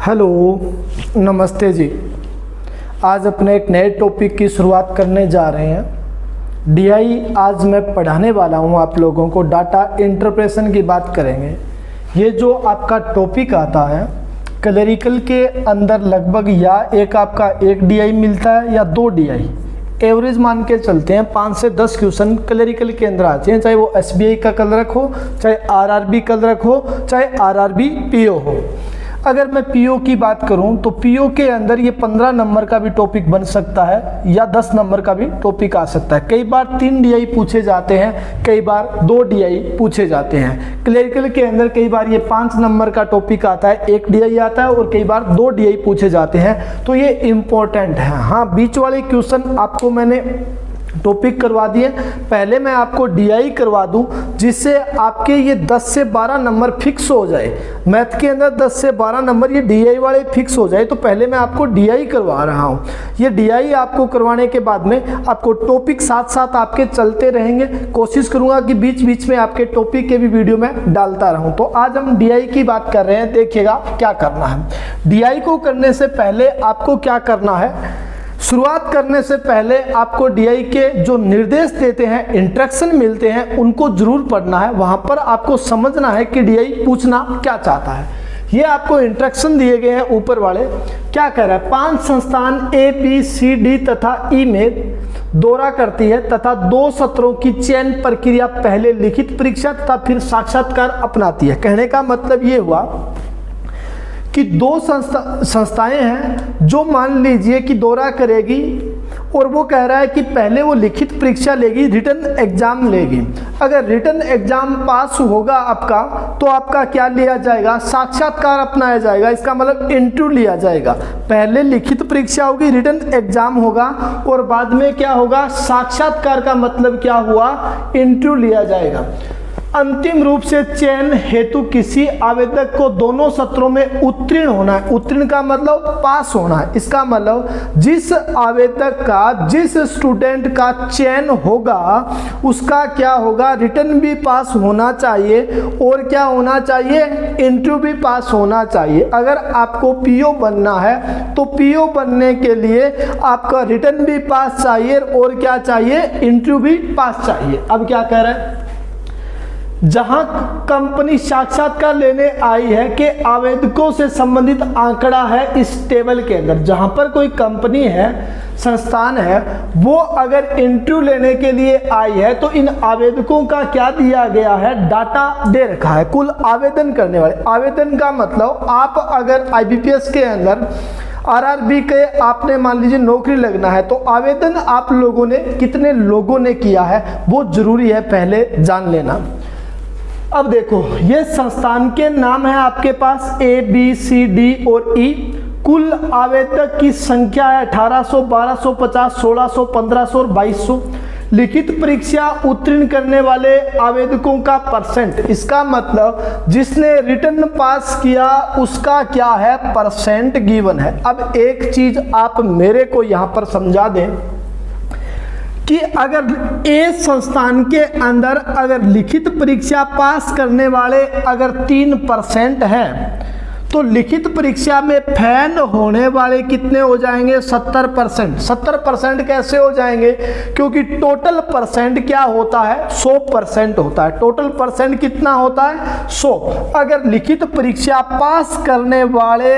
Hello, नमस्ते जी। आज अपने एक नए टॉपिक की शुरुआत करने जा रहे हैं। डीआई आज मैं पढ़ाने वाला हूं आप लोगों को, डाटा इंटरप्रेशन की बात करेंगे। ये जो आपका टॉपिक आता है क्लरिकल के अंदर लगभग या आपका एक डीआई मिलता है या 2 डीआई, एवरेज मान के चलते हैं 5 से 10 क्वेश्चन क्लरिकल के अंदर आते हैं, चाहे वो एसबीआई का क्लर्क हो, चाहे आरआरबी क्लर्क हो, चाहे आरआरबी पीओ हो। अगर मैं पीओ की बात करूं तो पीओ के अंदर ये 15 नंबर का भी टॉपिक बन सकता है या 10 नंबर का भी टॉपिक आ सकता है। कई बार 3 डीआई पूछे जाते हैं, कई बार 2 डीआई पूछे जाते हैं। क्लरिकल के अंदर कई बार ये 5 नंबर का टॉपिक आता है, 1 डीआई आता है और कई बार 2 डीआई पूछे जाते हैं। तो ये इम्पोर्टेंट है। हाँ, बीच वाले क्वेश्चन आपको मैंने टॉपिक करवा दिए। पहले मैं आपको डीआई करवा दूं जिससे आपके ये 10 से 12 नंबर फिक्स हो जाए। मैथ के अंदर 10 से 12 नंबर ये डीआई वाले फिक्स हो जाए, तो पहले मैं आपको डीआई करवा रहा हूं। ये डीआई आपको करवाने के बाद में आपको टॉपिक साथ साथ आपके चलते रहेंगे। कोशिश करूंगा कि बीच बीच में आपके टॉपिक के भी वीडियो में डालता रहूं। तो आज हम डीआई की बात कर रहे हैं। देखिएगा क्या करना है। डीआई को करने से पहले आपको क्या करना है, शुरुआत करने से पहले आपको डीआई के जो निर्देश देते हैं, इंस्ट्रक्शन मिलते हैं, उनको जरूर पढ़ना है। वहां पर आपको समझना है कि डीआई पूछना क्या चाहता है। ये आपको इंस्ट्रक्शन दिए गए हैं ऊपर वाले। क्या कह रहा है, 5 संस्थान ए बी सी डी तथा ई में दौरा करती है तथा 2 सत्रों की चयन प्रक्रिया पहले लिखित परीक्षा तथा फिर साक्षात्कार अपनाती है। कहने का मतलब ये हुआ कि 2 संस्थाएं हैं जो मान लीजिए कि दौरा करेगी और वो कह रहा है कि पहले वो लिखित परीक्षा लेगी, रिटन एग्जाम लेगी। अगर रिटन एग्जाम पास होगा आपका तो आपका क्या लिया जाएगा, साक्षात्कार अपनाया जाएगा। इसका मतलब इंटरव्यू लिया जाएगा। पहले लिखित परीक्षा होगी, रिटन एग्जाम होगा और बाद में क्या होगा, साक्षात्कार का मतलब क्या हुआ, इंटरव्यू लिया जाएगा। अंतिम रूप से चयन हेतु किसी आवेदक को दोनों सत्रों में उत्तीर्ण होना है। उत्तीर्ण का मतलब पास होना है। इसका मतलब जिस आवेदक का, जिस स्टूडेंट का चयन होगा उसका क्या होगा, रिटन भी पास होना चाहिए और क्या होना चाहिए, इंटरव्यू भी पास होना चाहिए। अगर आपको पीओ बनना है तो पीओ बनने के लिए आपका रिटन भी पास चाहिए और क्या चाहिए, इंटरव्यू भी पास चाहिए। अब क्या कह रहे हैं, जहां कंपनी साक्षात्कार लेने आई है कि आवेदकों से संबंधित आंकड़ा है इस टेबल के अंदर। जहां पर कोई कंपनी है, संस्थान है, वो अगर इंटरव्यू लेने के लिए आई है तो इन आवेदकों का क्या दिया गया है, डाटा दे रखा है। कुल आवेदन करने वाले, आवेदन का मतलब आप अगर आईबीपीएस के अंदर आरआरबी के आपने मान लीजिए नौकरी लगना है तो आवेदन आप लोगों ने, कितने लोगों ने किया है वो जरूरी है पहले जान लेना। अब देखो, ये संस्थान के नाम है आपके पास ए बी सी डी और ई। कुल आवेदक की संख्या है 1800, 1250, 1600, 1500 और 2200। लिखित परीक्षा उत्तीर्ण करने वाले आवेदकों का परसेंट, इसका मतलब जिसने रिटन पास किया उसका क्या है, परसेंट गिवन है। अब एक चीज आप मेरे को यहां पर समझा दें कि अगर ए संस्थान के अंदर अगर लिखित परीक्षा पास करने वाले अगर 3% हैं तो लिखित परीक्षा में फेल होने वाले कितने हो जाएंगे, 70%। 70% कैसे हो जाएंगे, क्योंकि टोटल परसेंट क्या होता है, 100% होता है। टोटल परसेंट कितना होता है, 100। अगर लिखित परीक्षा पास करने वाले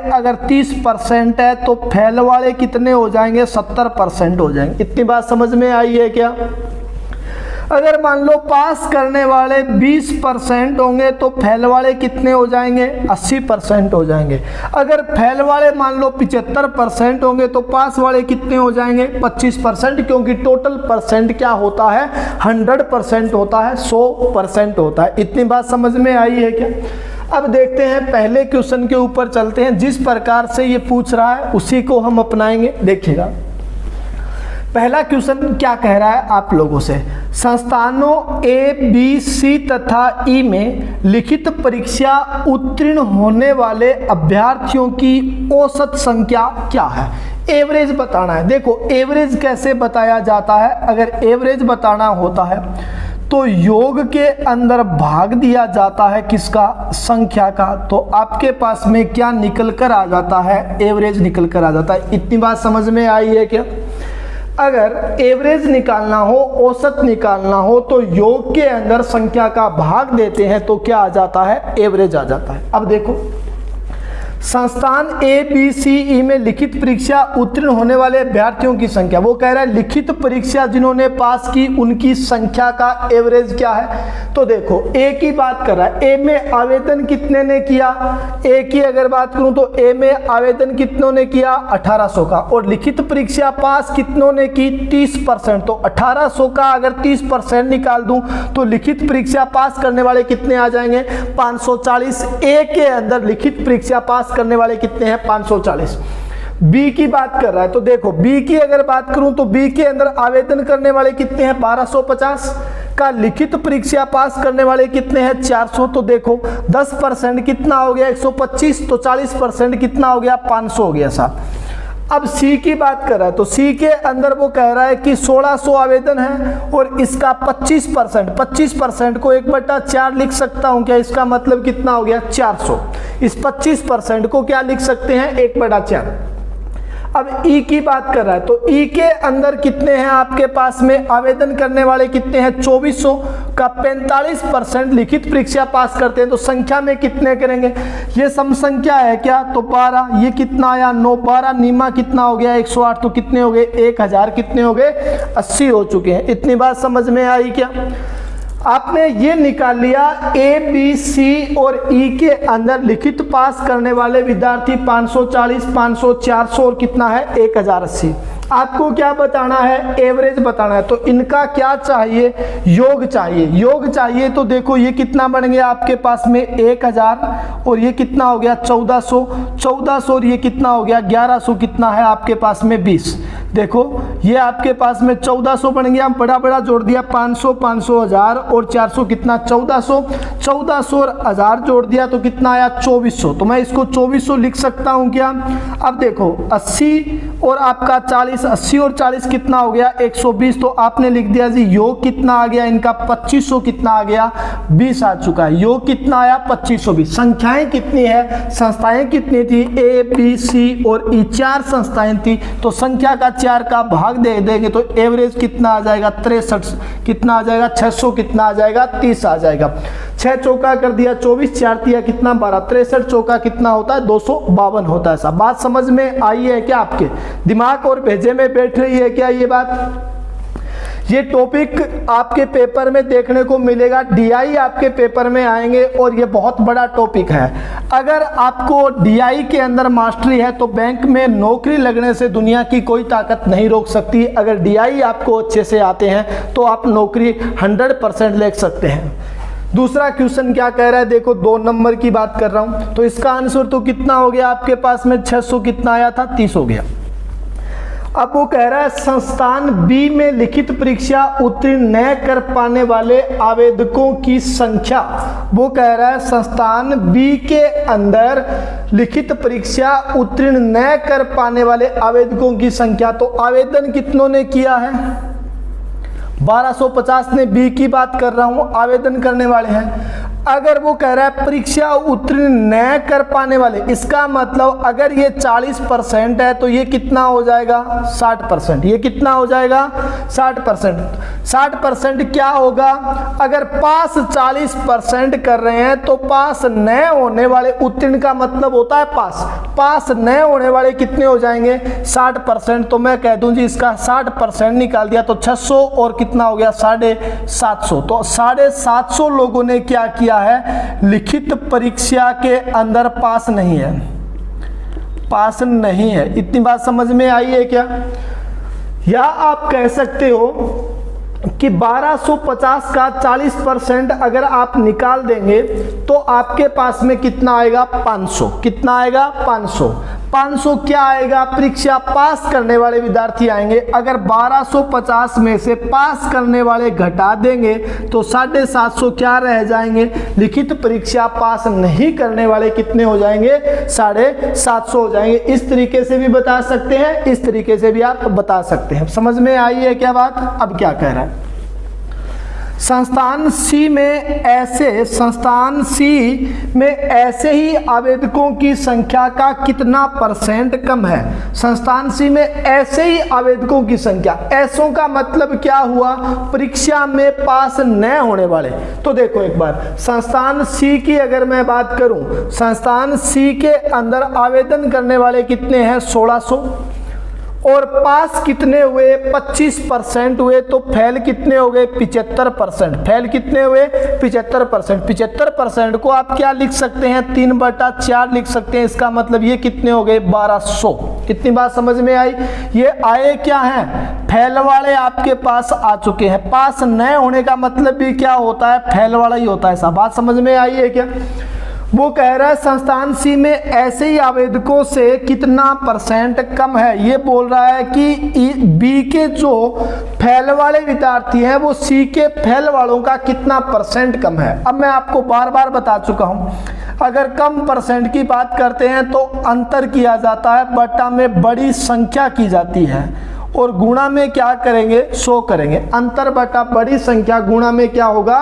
अगर 30% है तो फेल वाले कितने हो जाएंगे, 70% हो जाएंगे। इतनी बात समझ में आई है क्या। अगर मान लो पास करने वाले 20% होंगे तो फेल वाले कितने हो जाएंगे, 80% हो जाएंगे। अगर फेल वाले मान लो 75% होंगे तो पास वाले कितने हो जाएंगे, 25%, क्योंकि टोटल परसेंट क्या होता है, 100% होता है, 100% होता है। इतनी बात समझ में आई है क्या। अब देखते हैं, पहले क्वेश्चन के ऊपर चलते हैं। जिस प्रकार से ये पूछ रहा है उसी को हम अपनाएंगे। देखिएगा पहला क्वेश्चन क्या कह रहा है आप लोगों से, संस्थानों ए बी सी तथा ई में लिखित परीक्षा उत्तीर्ण होने वाले अभ्यर्थियों की औसत संख्या क्या है। एवरेज बताना है। देखो एवरेज कैसे बताया जाता है, अगर एवरेज बताना होता है तो योग के अंदर भाग दिया जाता है किसका, संख्या का, तो आपके पास में क्या निकल कर आ जाता है, एवरेज निकल कर आ जाता है। इतनी बात समझ में आई है क्या? अगर एवरेज निकालना हो, औसत निकालना हो, तो योग के अंदर संख्या का भाग देते हैं तो क्या आ जाता है, एवरेज आ जाता है। अब देखो, संस्थान ABCE में लिखित परीक्षा उत्तीर्ण होने वाले अभ्यर्थियों की संख्या, वो कह रहा है लिखित परीक्षा जिन्होंने पास की उनकी संख्या का एवरेज क्या है। तो देखो, ए की बात कर रहा है, ए में आवेदन कितने ने किया, ए की अगर बात करूं तो ए में आवेदन कितनों ने किया, 1800 का, और लिखित परीक्षा पास कितनों ने की, 30%। तो 1800 का अगर 30% निकाल दूं तो लिखित परीक्षा पास करने वाले कितने आ जाएंगे, 540। ए के अंदर लिखित परीक्षा पास करने वाले कितने हैं, 540। बी की बात कर रहा है, तो देखो बी की अगर बात करूं तो बी के अंदर आवेदन करने वाले कितने हैं, 1250 का, लिखित परीक्षा पास करने वाले कितने हैं, 400। तो देखो 10% कितना हो गया, 125, तो 40% कितना हो गया, 500 हो गया साहब। अब सी की बात कर रहा है, तो सी के अंदर वो कह रहा है कि 1600 आवेदन है और इसका 25% को 1/4 लिख सकता हूं क्या, इसका मतलब कितना हो गया, 400। इस 25% को क्या लिख सकते हैं, 1/4। अब ई की बात कर रहा है, तो ई के अंदर कितने हैं आपके पास में आवेदन करने वाले कितने हैं, 2400 का 45% लिखित परीक्षा पास करते हैं, तो संख्या में कितने करेंगे, ये सम संख्या है क्या, तो 12, ये कितना आया 9, 12 नीमा कितना हो गया 108, तो कितने हो गए 1000, कितने हो गए 80 हो चुके हैं। इतनी बात समझ में आई क्या? आपने ये निकाल लिया ए बी सी और ई के अंदर लिखित पास करने वाले विद्यार्थी 540, 500, 400 और कितना है 1080। आपको क्या बताना है, एवरेज बताना है। तो इनका क्या चाहिए, योग चाहिए। योग चाहिए तो देखो ये कितना बन गया आपके पास में 1000 और ये कितना हो गया 1400 और ये कितना हो गया 1100, कितना है आपके पास में 20। देखो ये आपके पास में 1400 बन गया, बड़ा बड़ा जोड़ दिया 500, 500 1000 और 400 कितना 1400 और 1000 जोड़ दिया तो कितना आया 2400। तो मैं इसको 2400 लिख सकता हूं क्या? अब देखो 80 और आपका 40, 80 और 40 कितना हो गया 120। तो आपने लिख दिया जी योग कितना आ गया इनका 2500, कितना आ गया 20 आ चुका है। योग कितना आया 2520। संख्याएं कितनी है, संस्थाएं कितनी थी, ए बी सी और ई 4 संस्थाएं थी। तो संख्या का 4 का भाग दे देंगे तो एवरेज कितना आ जाएगा 63, कितना आ जाएगा 600, कितना आ जाएगा 30 आ जाएगा। 6 चौका कर दिया 24, 4 दिया कितना 12, 63 चौका कितना होता है 252 होता है। साहब बात समझ में आई है क्या? आपके दिमाग और भेजे में बैठ रही है क्या ये बात? ये टॉपिक आपके पेपर में देखने को मिलेगा, डीआई आपके पेपर में आएंगे और ये बहुत बड़ा टॉपिक है। अगर आपको डीआई के अंदर मास्टरी है तो बैंक में नौकरी लगने से दुनिया की कोई ताकत नहीं रोक सकती। अगर डीआई आपको अच्छे से आते हैं तो आप नौकरी 100% ले सकते हैं। दूसरा क्वेश्चन क्या कह रहा है, देखो 2 नंबर की बात कर रहा हूं, तो इसका आंसर तो कितना हो गया आपके पास में 600, कितना आया था 30 हो गया। अब वो कह रहा है संस्थान बी में लिखित परीक्षा उत्तीर्ण न कर पाने वाले आवेदकों की संख्या। वो कह रहा है संस्थान बी के अंदर लिखित परीक्षा उत्तीर्ण न कर पाने वाले आवेदकों की संख्या। तो आवेदन कितनों ने किया है 1250 ने, बी की बात कर रहा हूं, आवेदन करने वाले हैं। अगर वो कह रहा है परीक्षा उत्तीर्ण न कर पाने वाले, इसका मतलब अगर ये 40% है तो ये कितना हो जाएगा 60%। ये कितना हो जाएगा 60%। 60% क्या होगा, अगर पास 40% कर रहे हैं तो पास न होने वाले, उत्तीर्ण का मतलब होता है पास न होने वाले कितने हो जाएंगे 60%। तो मैं कह दूं जी इसका 60% निकाल दिया तो 600 और कितना हो गया 750। तो 750 लोगों ने क्या किया है, लिखित परीक्षा के अंदर पास नहीं है। इतनी बात समझ में आई है क्या? या आप कह सकते हो कि 1250 का 40% अगर आप निकाल देंगे तो आपके पास में कितना आएगा 500, कितना आएगा 500 क्या आएगा, परीक्षा पास करने वाले विद्यार्थी आएंगे। अगर 1250 में से पास करने वाले घटा देंगे तो 750 क्या रह जाएंगे, लिखित परीक्षा पास नहीं करने वाले कितने हो जाएंगे 750 हो जाएंगे। इस तरीके से भी बता सकते हैं, इस तरीके से भी आप बता सकते हैं। समझ में आई है क्या बात? अब क्या कह रहा है संस्थान सी में ऐसे ही आवेदकों की संख्या का कितना परसेंट कम है? संस्थान सी में ऐसे ही आवेदकों की संख्या, ऐसों का मतलब क्या हुआ? परीक्षा में पास न होने वाले। तो देखो एक बार, संस्थान सी की अगर मैं बात करूं, संस्थान सी के अंदर आवेदन करने वाले कितने हैं? 1600, और पास कितने हुए? 25% हुए। तो फेल कितने हो गए? 75%। फेल कितने हुए? 75%। 75% को आप क्या लिख सकते हैं? 3/4 लिख सकते हैं। इसका मतलब ये कितने हो गए? 1200। कितनी बात समझ में आई? ये आए क्या हैं? फेल वाले आपके पास आ चुके हैं। पास न होने का मतलब भी क्या होता है? फेल वाला ही होता है। सब बात समझ में आई है क्या? वो कह रहा है संस्थान सी में ऐसे ही आवेदकों से कितना परसेंट कम है। ये बोल रहा है कि बी के जो फेल वाले विद्यार्थी हैं वो सी के फेल वालों का कितना परसेंट कम है। अब मैं आपको बार बार बता चुका हूं, अगर कम परसेंट की बात करते हैं तो अंतर किया जाता है, बटा में बड़ी संख्या की जाती है, और गुणा में क्या करेंगे? 100 करेंगे। अंतर बटा बड़ी संख्या गुणा में क्या होगा?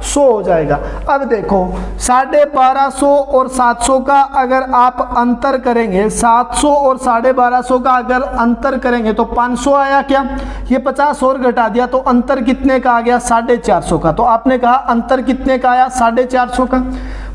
100 हो जाएगा। अब देखो 1250 और 700 का अगर आप अंतर करेंगे, 700 और 1250 का अगर अंतर करेंगे तो 500 आया क्या? ये 50 और घटा दिया तो अंतर कितने का आ गया? 450 का। तो आपने कहा अंतर कितने का आया? 450 का।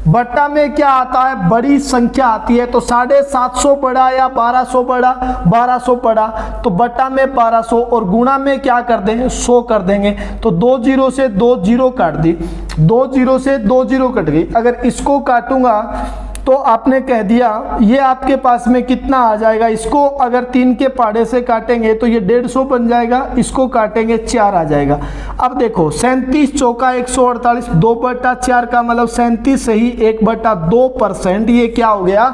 बट्टा में क्या आता है? बड़ी संख्या आती है। तो 750 बड़ा या 1200 बड़ा? 1200 बड़ा। तो बट्टा में 1200 और गुणा में क्या कर देंगे? 100 कर देंगे। तो 2 0 से 2 0 काट दी, 2 0 से 2 0 कट गई। अगर इसको काटूंगा तो आपने कह दिया ये आपके पास में कितना आ जाएगा? इसको अगर 3 के पहाड़े से काटेंगे तो ये 150 बन जाएगा, इसको काटेंगे 4 आ जाएगा। अब देखो 37 चौका 148, 2/4 का मतलब 37 से ही 1/2% ये क्या हो गया?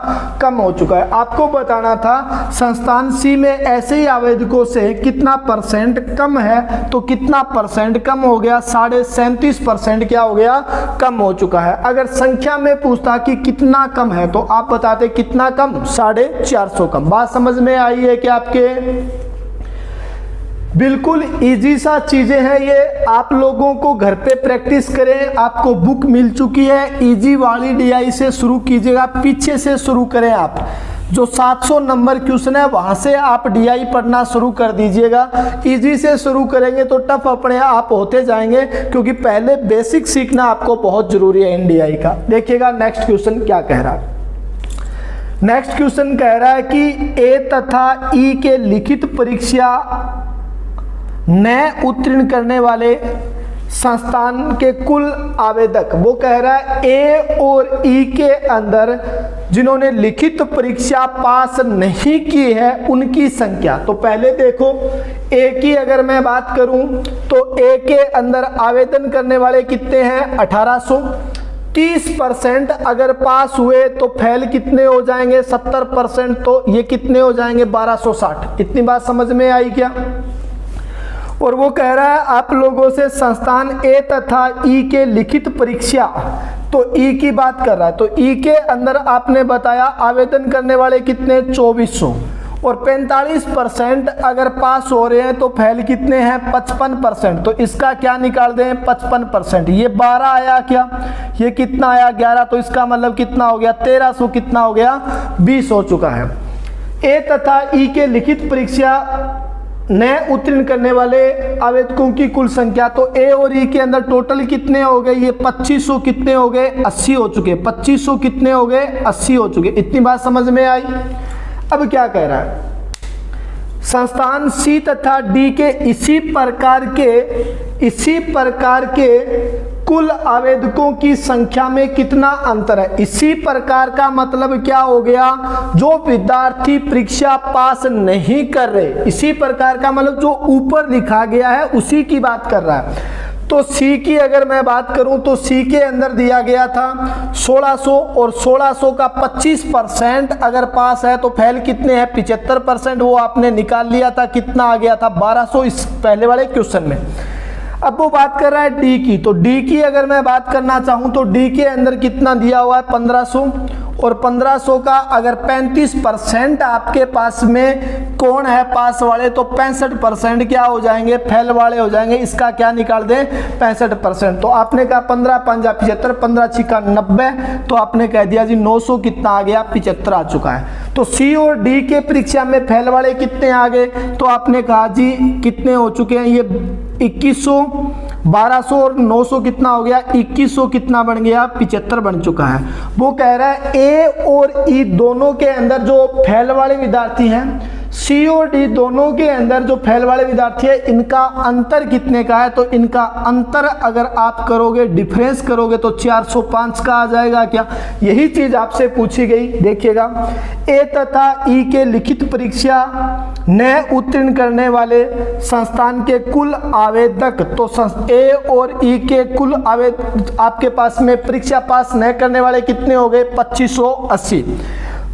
कम हो चुका है। आपको बताना था संस्थान सी में ऐसे ही आवेदकों से कितना परसेंट कम है, तो कितना परसेंट कम हो गया? 37.5% क्या हो गया? कम हो चुका है। अगर संख्या में पूछता कि कितना कम है तो आप बताते कितना कम? 450 कम। बात समझ में आई है कि आपके? बिल्कुल इजी सा चीजें हैं ये, आप लोगों को घर पे प्रैक्टिस करें। आपको बुक मिल चुकी है, इजी वाली DI से शुरू कीजिएगा, पीछे से शुरू करें। आप जो 700 नंबर क्वेश्चन है वहां से आप DI पढ़ना शुरू कर दीजिएगा। इजी से शुरू करेंगे तो टफ अपने आप होते जाएंगे, क्योंकि पहले बेसिक सीखना आपको बहुत जरूरी है इन DI का। देखिएगा नेक्स्ट क्वेश्चन क्या कह रहा है। नेक्स्ट क्वेश्चन कह रहा है कि ए तथा ई के लिखित परीक्षा न उत्तीर्ण करने वाले संस्थान के कुल आवेदक, वो कह रहा है ए और ई के अंदर जिन्होंने लिखित परीक्षा पास नहीं की है उनकी संख्या। तो पहले देखो ए की अगर मैं बात करूं तो ए के अंदर आवेदन करने वाले कितने हैं? 1800। 30% अगर पास हुए तो फेल कितने हो जाएंगे? 70%। तो ये कितने हो जाएंगे? 1260। इतनी बात समझ में आई क्या? और वो कह रहा है आप लोगों से संस्थान ए तथा ई के लिखित परीक्षा, तो ई की बात कर रहा है। तो ई के अंदर आपने बताया आवेदन करने वाले कितने? 2400, और 45% अगर पास हो रहे हैं तो फेल कितने हैं? 55%। तो इसका क्या निकाल दें? 55%। ये 12 आया क्या? ये कितना आया? 11। तो इसका मतलब कितना हो गया? 1300 कितना हो गया? 20 हो चुका है। ए तथा ई के लिखित परीक्षा न उत्तीर्ण करने वाले आवेदकों की कुल संख्या, तो ए और ई के अंदर टोटल कितने हो गए? ये 2500 कितने हो गए? 80 हो चुके। 2500 कितने हो गए? 80 हो चुके। इतनी बात समझ में आई? अब क्या कह रहा है? संस्थान सी तथा डी के इसी प्रकार के कुल आवेदकों की संख्या में कितना अंतर है? इसी प्रकार का मतलब क्या हो गया? जो विद्यार्थी परीक्षा पास नहीं कर रहे। इसी प्रकार का मतलब जो ऊपर लिखा गया है उसी की बात कर रहा है। तो सी की अगर मैं बात करूं तो सी के अंदर दिया गया था 1600, और 1600 का 25% अगर पास है तो फेल कितने हैं? 75%। वो आपने निकाल लिया था, कितना आ गया था? 1200 इस पहले वाले क्वेश्चन में। अब वो बात कर रहा है डी की, तो डी की अगर मैं बात करना चाहूं तो डी के अंदर कितना दिया हुआ है 1500, और 1500 का अगर 35% आपके पास में कौन है पास वाले, तो 65% क्या हो जाएंगे, फेल वाले हो जाएंगे। इसका क्या निकाल दें 65%। तो आपने कहा 15 पंजा 75, 15 छिका 90, तो आपने कह दिया जी 900 कितना आ गया 75 आ चुका है। तो सी और डी के परीक्षा में फेल वाले कितने आ गए, तो आपने कहा जी कितने हो चुके हैं, ये 2100, 1200 और 900 कितना हो गया 2100, कितना बन गया 75 बन चुका है। वो कह रहा है ए और ई दोनों के अंदर जो फेल वाले विद्यार्थी हैं, सी और डी दोनों के अंदर जो फेल वाले विद्यार्थी है, इनका अंतर कितने का है, तो इनका अंतर अगर आप करोगे डिफरेंस करोगे तो 405 का आ जाएगा क्या। यही चीज आपसे पूछी गई। देखिएगा ए तथा ई के लिखित परीक्षा न उत्तीर्ण करने वाले संस्थान के कुल आवेदक, तो ए और ई के कुल आवेदक आपके पास में परीक्षा पास न करने वाले कितने हो गए 2580।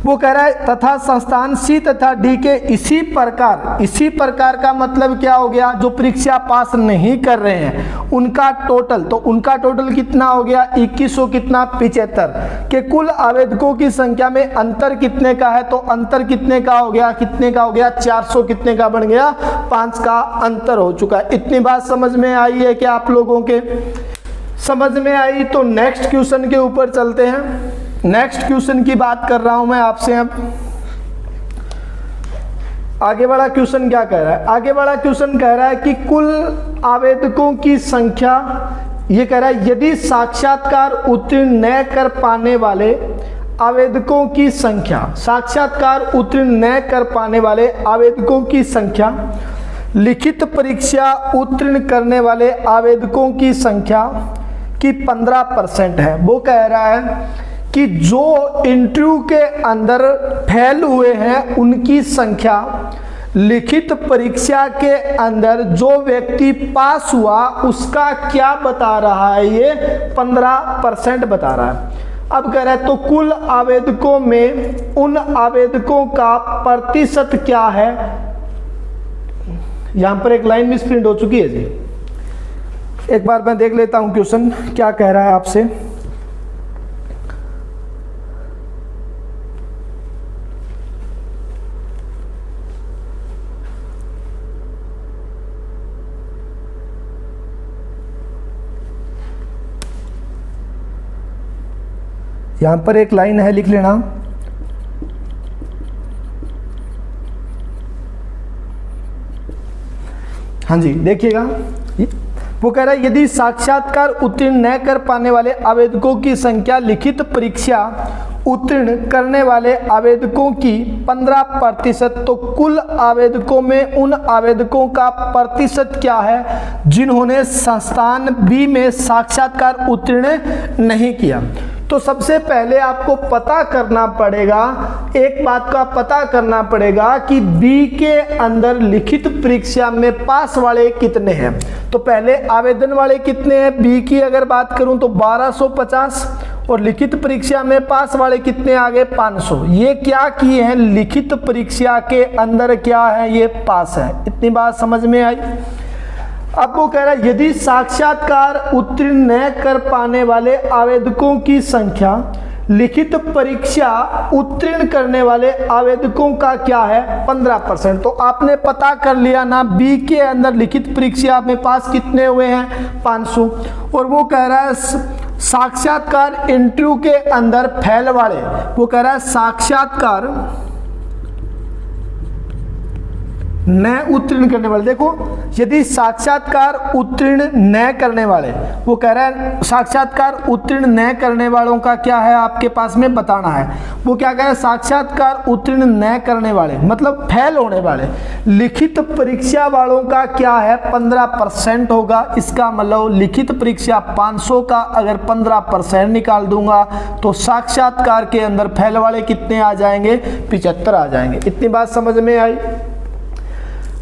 वो कह रहा है तथा संस्थान सी तथा डी के इसी प्रकार का मतलब क्या हो गया, जो परीक्षा पास नहीं कर रहे हैं उनका टोटल, तो उनका टोटल कितना हो गया 2100 कितना 75 के कुल आवेदकों की संख्या में अंतर कितने का है, तो अंतर कितने का हो गया 400 कितने का बन गया 5 का अंतर हो चुका है। इतनी बात समझ में आई है क्या आप लोगों के, समझ में आई। तो नेक्स्ट क्वेश्चन के ऊपर चलते हैं। नेक्स्ट क्वेश्चन की बात कर रहा हूं मैं आपसे। अब आगे वाला क्वेश्चन क्या कह रहा है, आगे वाला क्वेश्चन कह रहा है कि कुल आवेदकों की संख्या, ये कह रहा है यदि साक्षात्कार उत्तीर्ण न कर पाने वाले आवेदकों की संख्या, साक्षात्कार उत्तीर्ण न कर पाने वाले आवेदकों की संख्या लिखित परीक्षा उत्तीर्ण करने वाले आवेदकों की संख्या की 15% है। वो कह रहा है कि जो इंटरव्यू के अंदर फेल हुए हैं उनकी संख्या लिखित परीक्षा के अंदर जो व्यक्ति पास हुआ उसका क्या बता रहा है, ये 15% बता रहा है। अब कह रहा है तो कुल आवेदकों में उन आवेदकों का प्रतिशत क्या है। यहां पर एक लाइन मिस प्रिंट हो चुकी है जी, एक बार मैं देख लेता हूं क्वेश्चन क्या कह रहा है आपसे। यहां पर एक लाइन है, लिख लेना। हाँ जी देखिएगा, वो कह रहा है यदि साक्षात्कार उत्तीर्ण न कर पाने वाले आवेदकों की संख्या लिखित परीक्षा उत्तीर्ण करने वाले आवेदकों की 15%, तो कुल आवेदकों में उन आवेदकों का प्रतिशत क्या है जिन्होंने संस्थान बी में साक्षात्कार उत्तीर्ण नहीं किया। तो सबसे पहले आपको पता करना पड़ेगा, एक बात का पता करना पड़ेगा कि बी के अंदर लिखित परीक्षा में पास वाले कितने हैं। तो पहले आवेदन वाले कितने हैं, बी की अगर बात करूं तो 1250, और लिखित परीक्षा में पास वाले कितने आ गए 500। ये क्या किए हैं, लिखित परीक्षा के अंदर क्या है, ये पास है। इतनी बात समझ में आई। अब वो कह रहा है यदि साक्षात्कार उत्तीर्ण न कर पाने वाले आवेदकों की संख्या लिखित परीक्षा उत्तीर्ण करने वाले आवेदकों का क्या है 15%। तो आपने पता कर लिया ना, बी के अंदर लिखित परीक्षा में पास कितने हुए हैं 500, और वो कह रहा है साक्षात्कार इंटरव्यू के अंदर फेल वाले, वो कह रहा है साक्षात्कार न उत्तीर्ण करने वाले। देखो यदि साक्षात्कार उत्तीर्ण न करने वाले, वो कह रहा है साक्षात्कार उत्तीर्ण न करने वालों का क्या है आपके पास में बताना है। वो क्या कह रहा है, साक्षात्कार उत्तीर्ण न करने वाले मतलब फेल होने वाले लिखित परीक्षा वालों का क्या है 15% होगा। इसका मतलब लिखित परीक्षा 500 का अगर 15% निकाल दूंगा तो साक्षात्कार के अंदर फेल वाले कितने आ जाएंगे 75 आ जाएंगे। इतनी बात समझ में आई।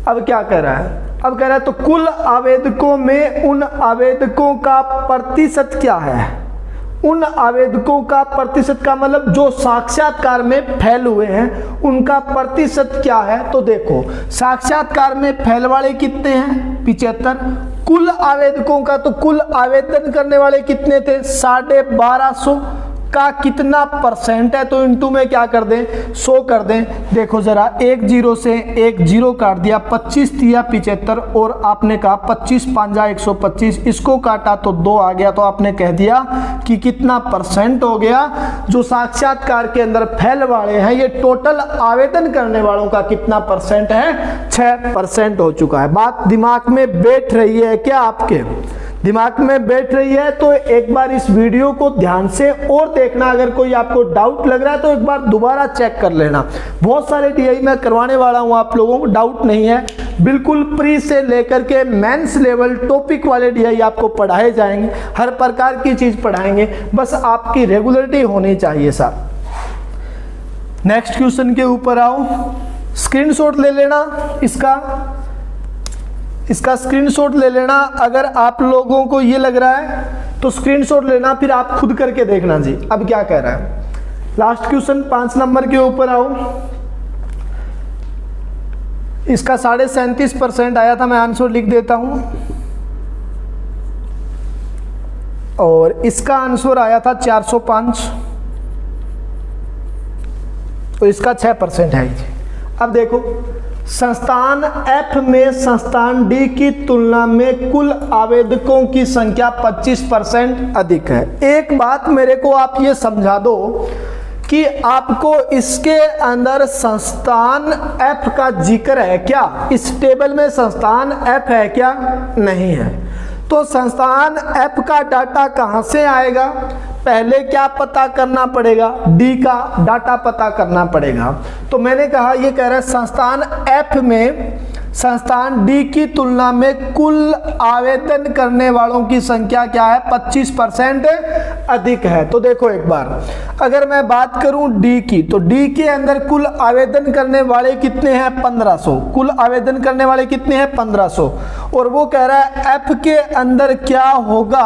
अब क्या कह रहा है, अब कह रहा है तो कुल आवेदकों में उन आवेदकों का प्रतिशत क्या है, उन आवेदकों का प्रतिशत का मतलब जो साक्षात्कार में फेल हुए हैं उनका प्रतिशत क्या है। तो देखो साक्षात्कार में फेल वाले कितने हैं 75, कुल आवेदकों का, तो कुल आवेदन करने वाले कितने थे? 1250 का कितना परसेंट है? तो इनटू में क्या कर दें? 100 कर दें। देखो जरा, एक जीरो से एक जीरो काट दिया, 25 दिया 75, और आपने कहा 25 पांजा 125, इसको काटा तो 2 आ गया, तो आपने कह दिया कि कितना परसेंट हो गया? जो साक्षात्कार के अंदर फेल वाले हैं, ये टोटल आवेदन करने वालों का कितना परसेंट है? 6% हो चुका है। बात दिमाग में बैठ रही है क्या? आपके दिमाग में बैठ रही है तो एक बार इस वीडियो को ध्यान से और देखना। अगर कोई आपको डाउट लग रहा है तो एक बार दोबारा चेक कर लेना। बहुत सारे डीआई मैं करवाने वाला हूं, आप लोगों को डाउट नहीं है। बिल्कुल प्री से लेकर के मेंस लेवल टॉपिक वाले डीआई आपको पढ़ाए जाएंगे, हर प्रकार की चीज पढ़ाएंगे, बस आपकी रेगुलरिटी होनी चाहिए साहब। नेक्स्ट क्वेश्चन के ऊपर आओ, स्क्रीनशॉट ले लेना, इसका स्क्रीनशॉट ले लेना। अगर आप लोगों को ये लग रहा है तो स्क्रीनशॉट लेना, फिर आप खुद करके देखना जी अब क्या कह रहा है। लास्ट क्वेश्चन 5 नंबर के ऊपर आओ। इसका 37.5% आया था, मैं आंसर लिख देता हूं, और इसका आंसर आया था 405, तो इसका 6% है जी। अब देखो, संस्थान F में संस्थान D की तुलना में कुल आवेदकों की संख्या 25% अधिक है। एक बात मेरे को आप ये समझा दो कि आपको इसके अंदर संस्थान F का जिक्र है क्या? इस टेबल में संस्थान F है क्या? नहीं है। तो संस्थान F का डाटा कहां से आएगा? पहले क्या पता करना पड़ेगा? डी का डाटा पता करना पड़ेगा। तो मैंने कहा, ये कह रहा है संस्थान F में संस्थान डी की तुलना में कुल आवेदन करने वालों की संख्या क्या है? 25% अधिक है। तो देखो एक बार, अगर मैं बात करूं डी की, तो डी के अंदर कुल आवेदन करने वाले कितने हैं? 1500। कुल आवेदन करने वाले कितने हैं? 1500। और वो कह रहा है एफ के अंदर क्या होगा?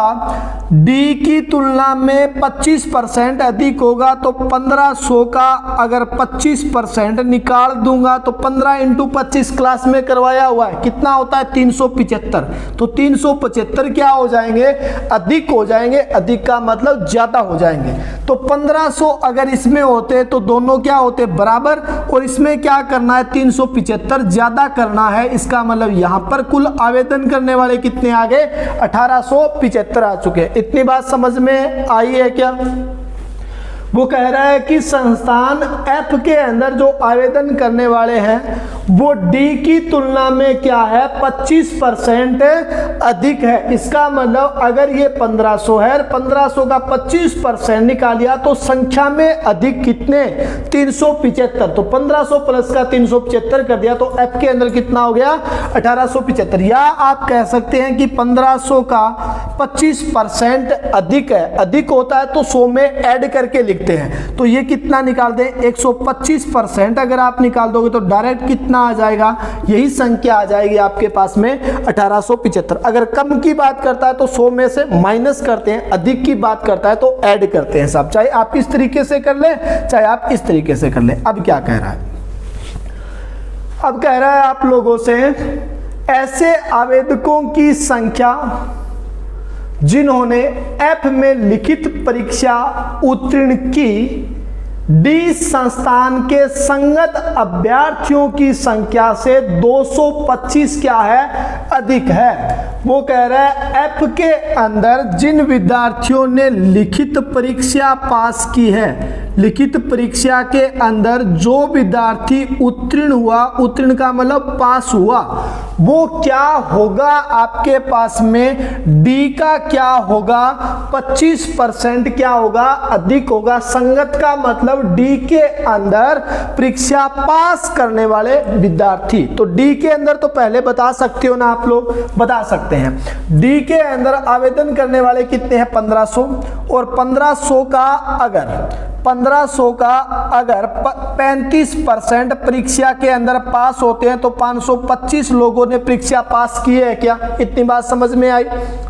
डी की तुलना में 25% अधिक होगा। तो 1500 का अगर 25% निकाल दूंगा तो 15 इंटू 25 क्लास में करवाया हुआ है, कितना होता है? 375। तो 375 क्या हो जाएंगे? अधिक हो जाएंगे। अधिक का मतलब ज्यादा हो जाएंगे। तो 1500 अगर इसमें होते तो दोनों क्या होते? बराबर। और इसमें क्या करना है? 375 ज्यादा करना है। इसका मतलब यहां पर कुल आवेदन करने वाले कितने आ गए? 1875 आ चुके। इतनी बात समझ में आई है क्या? वो कह रहा है कि संस्थान F के अंदर जो आवेदन करने वाले हैं वो D की तुलना में क्या है? 25% अधिक है। इसका मतलब अगर ये 1500 है, 1500 का 25% निकालिया तो संख्या में अधिक कितने? 375। तो 1500 प्लस का 375 कर दिया तो F के अंदर कितना हो गया? 1875। या आप कह सकते हैं कि 1500 का 25% अधिक है। अधिक होता है तो 100 में ऐड करके लिखते हैं। तो ये कितना निकाल दें? 125% अगर आप निकाल दोगे तो डायरेक्ट कितना आ जाएगा? यही संख्या आ जाएगी आपके पास में 1875। अगर कम की बात करता है तो 100 में से माइनस करते हैं, अधिक की बात करता है तो ऐड करते हैं साहब। चाहे आप इस तरीके से कर लें, चाहे आप इस तरीके से कर लें। अब क्या कह रहा है? अब कह रहा है आप लोगों से ऐसे आवेदकों की संख्या जिन्होंने F में लिखित परीक्षा उत्तीर्ण की, डी संस्थान के संगत अभ्यर्थियों की संख्या से 225 क्या है? अधिक है। वो कह रहा है F के अंदर जिन विद्यार्थियों ने लिखित परीक्षा पास की है, लिखित परीक्षा के अंदर जो विद्यार्थी उत्तीर्ण हुआ, उत्तीर्ण का मतलब पास हुआ, वो क्या होगा आपके पास में? डी का क्या होगा? 25% क्या होगा? अधिक होगा। संगत का मतलब डी के अंदर परीक्षा पास करने वाले विद्यार्थी। तो डी के अंदर तो पहले बता सकते हो ना आप लोग? बता सकते हैं। डी के अंदर आवेदन करने वाले कितने हैं? 1500। और 1500 का अगर 1500 का अगर 35% परीक्षा के अंदर पास होते हैं तो 525 लोगों ने परीक्षा पास की है क्या? इतनी बात समझ में आई?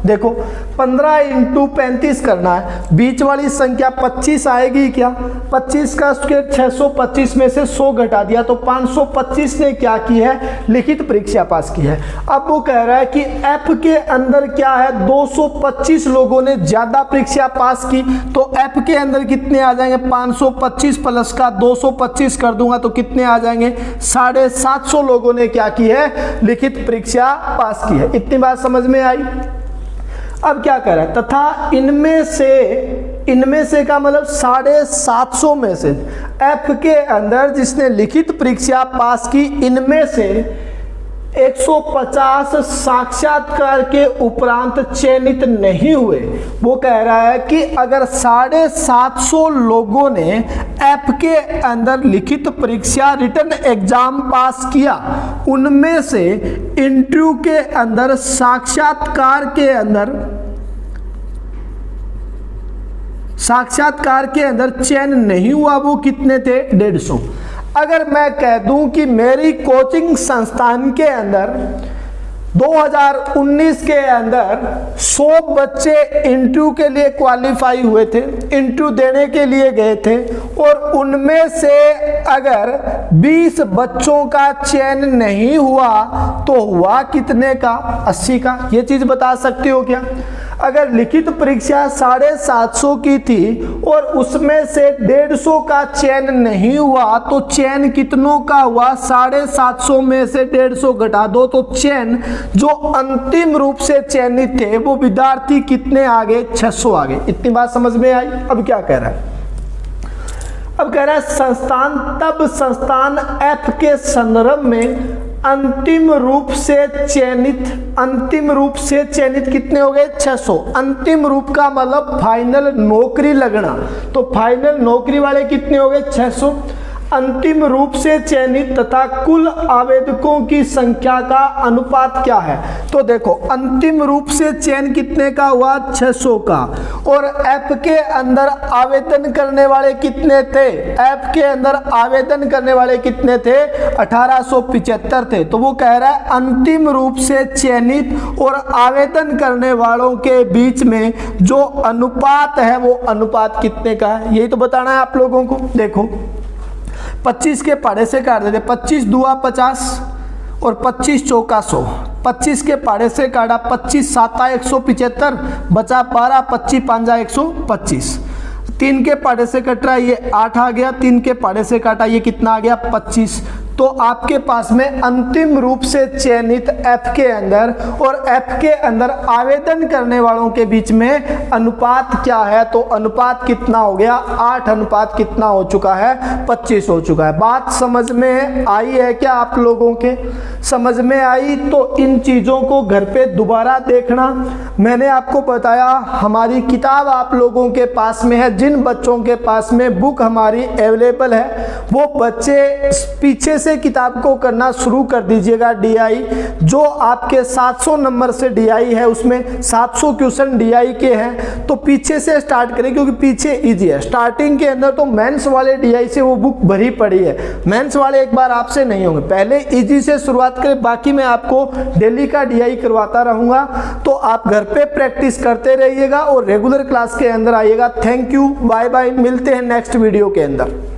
देखो 15 इंटू 35 करना है, बीच वाली संख्या 25 आएगी क्या? 25 का स्क्वायर 625 में से 100 घटा दिया तो 525 ने क्या की है? लिखित परीक्षा पास की है। अब वो कह रहा है कि एफ के अंदर क्या है? 225 लोगों ने ज्यादा परीक्षा पास की, तो एफ के अंदर कितने आ जाएंगे? 525 प्लस का 225 कर दूंगा तो कितने आ जाएंगे? 750 लोगों ने क्या की है? लिखित परीक्षा पास की है। इतनी बात समझ में आई? अब क्या कह रहा है? तथा इनमें से का मतलब 750 में से एफ के अंदर जिसने लिखित परीक्षा पास की, इनमें से 150 साक्षात्कार के उपरांत चयनित नहीं हुए। वो कह रहा है कि अगर 750 लोगों ने एफ के अंदर लिखित परीक्षा रिटन एग्जाम पास किया, उनमें से इंटरव्यू के अंदर साक्षात्कार के अंदर चयन नहीं हुआ, वो कितने थे? 150। अगर मैं कह दूं कि मेरी कोचिंग संस्थान के अंदर 2019 के अंदर 100 बच्चे इंटरव्यू के लिए क्वालिफाई हुए थे, इंटरव्यू देने के लिए गए थे, और उनमें से अगर 20 बच्चों का चयन नहीं हुआ तो हुआ कितने का? 80 का। ये चीज बता सकते हो क्या? अगर लिखित परीक्षा 750 की थी और उसमें से 150 का चयन नहीं हुआ तो चयन कितनों का हुआ? 750 में से 150 घटा दो तो चयन जो अंतिम रूप से चयनित थे वो विद्यार्थी कितने आ गए? 600 आ गए। इतनी बात समझ में आई? अब क्या कह रहा है? अब कह रहा है संस्थान एफ के संदर्भ में अंतिम रूप से चयनित कितने हो गए? 600। अंतिम रूप का मतलब फाइनल नौकरी लगना, तो फाइनल नौकरी वाले कितने हो गए? 600। अंतिम रूप से चयनित तथा कुल आवेदकों की संख्या का अनुपात क्या है? तो देखो अंतिम रूप से चयन कितने का हुआ? 600 का। और एफ के अंदर आवेदन करने वाले कितने थे? एफ के अंदर आवेदन करने वाले कितने थे? 1875 थे। तो वो कह रहा है अंतिम रूप से चयनित और आवेदन करने वालों के बीच में जो अनुपात है वो अनुपात कितने का है? यही तो बताना है आप लोगों को। देखो 25 के पाड़े से काट देते, 25 दूआ 50 और 25 चौका 100। 25 के पाड़े से काटा, 25 साता 175 बचा 12, 25 पांजा 125। 3 के पाड़े से कट रहा है, ये 8 आ गया। 3 के पाड़े से काटा, ये कितना आ गया? 25। तो आपके पास में अंतिम रूप से चयनित एफ के अंदर और एफ के अंदर आवेदन करने वालों के बीच में अनुपात क्या है? तो अनुपात कितना हो गया? 8 अनुपात कितना हो चुका है? 25 हो चुका है। बात समझ में आई है क्या आप लोगों के? समझ में आई तो इन चीजों को घर पे दोबारा देखना। मैंने आपको बताया हमारी किताब आप लोगों के पास में है। जिन बच्चों के पास में बुक हमारी अवेलेबल है वो बच्चे पीछे से किताब को करना शुरू कर दीजिएगा। डीआई जो आपके 700 नंबर से डीआई है उसमें 700 क्वेश्चन डीआई के हैं, तो पीछे से स्टार्ट करें क्योंकि पीछे इजी है। स्टार्टिंग के अंदर तो मेंस वाले डीआई से वो बुक भरी पड़ी है, मेंस वाले एक बार आपसे नहीं होंगे। पहले इजी से शुरुआत करें, बाकी मैं आपको डेली का डीआई करवाता रहूंगा। तो आप घर पे प्रैक्टिस करते रहिएगा और रेगुलर क्लास के अंदर आइएगा। थैंक यू, बाय बाय, मिलते हैं नेक्स्ट वीडियो के अंदर।